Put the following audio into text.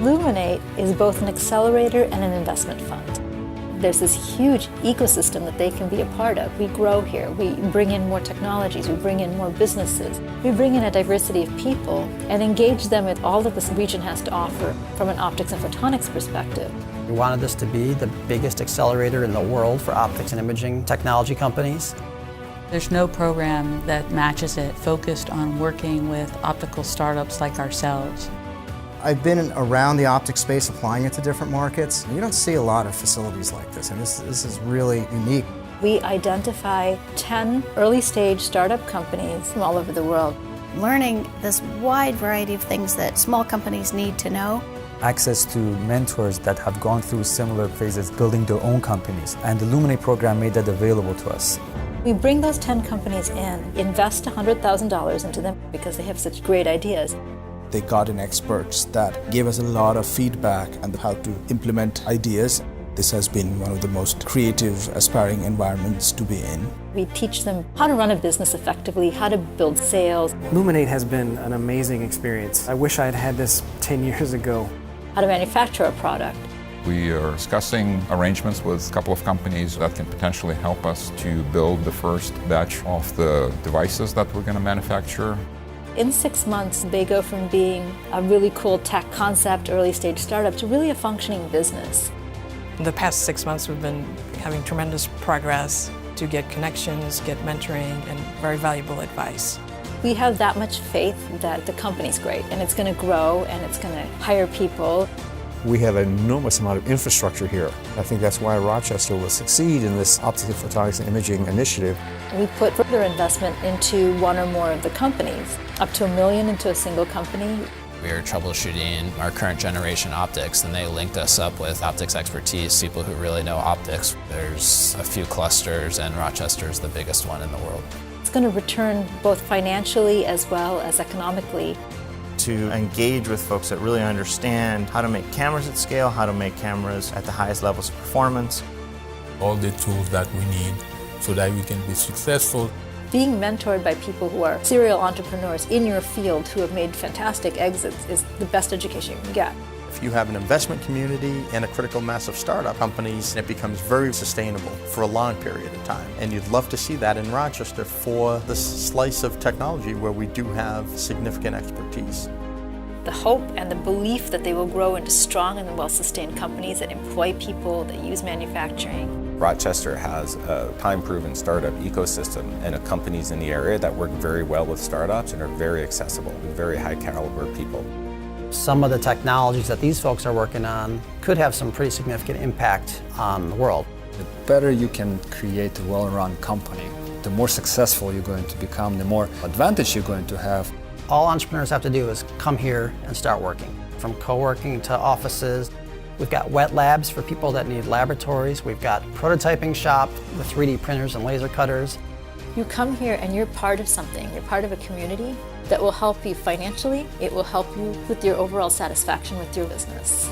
Luminate is both an accelerator and an investment fund. There's this huge ecosystem that they can be a part of. We grow here, we bring in more technologies, we bring in more businesses, we bring in a diversity of people and engage them with all that this region has to offer from an optics and photonics perspective. We wanted this to be the biggest accelerator in the world for optics and imaging technology companies. There's no program that matches it, focused on working with optical startups like ourselves. I've been around the optics space, applying it to different markets. You don't see a lot of facilities like this, and this is really unique. We identify 10 early-stage startup companies from all over the world. Learning this wide variety of things that small companies need to know. Access to mentors that have gone through similar phases, building their own companies, and the Luminate program made that available to us. We bring those 10 companies in, invest $100,000 into them because they have such great ideas. They got in experts that gave us a lot of feedback on how to implement ideas. This has been one of the most creative, aspiring environments to be in. We teach them how to run a business effectively, how to build sales. Luminate has been an amazing experience. I wish I had had this 10 years ago. How to manufacture a product. We are discussing arrangements with a couple of companies that can potentially help us to build the first batch of the devices that we're going to manufacture. In 6 months, they go from being a really cool tech concept, early stage startup, to really a functioning business. In the past 6 months, we've been having tremendous progress to get connections, get mentoring, and very valuable advice. We have that much faith that the company's great, and it's going to grow, and it's going to hire people. We have an enormous amount of infrastructure here. I think that's why Rochester will succeed in this optical photonics and imaging initiative. We put further investment into one or more of the companies, up to $1 million into a single company. We were troubleshooting our current generation optics, and they linked us up with optics expertise, people who really know optics. There's a few clusters, and Rochester is the biggest one in the world. It's going to return both financially as well as economically. To engage with folks that really understand how to make cameras at scale, how to make cameras at the highest levels of performance. All the tools that we need so that we can be successful. Being mentored by people who are serial entrepreneurs in your field who have made fantastic exits is the best education you can get. If you have an investment community and a critical mass of startup companies, it becomes very sustainable for a long period of time. And you'd love to see that in Rochester for this slice of technology where we do have significant expertise. The hope and the belief that they will grow into strong and well-sustained companies that employ people, that use manufacturing. Rochester has a time-proven startup ecosystem and companies in the area that work very well with startups and are very accessible, very high-caliber people. Some of the technologies that these folks are working on could have some pretty significant impact on the world. The better you can create a well-run company, the more successful you're going to become, the more advantage you're going to have. All entrepreneurs have to do is come here and start working. From co-working to offices. We've got wet labs for people that need laboratories. We've got prototyping shop with 3D printers and laser cutters. You come here and you're part of something. You're part of a community that will help you financially. It will help you with your overall satisfaction with your business.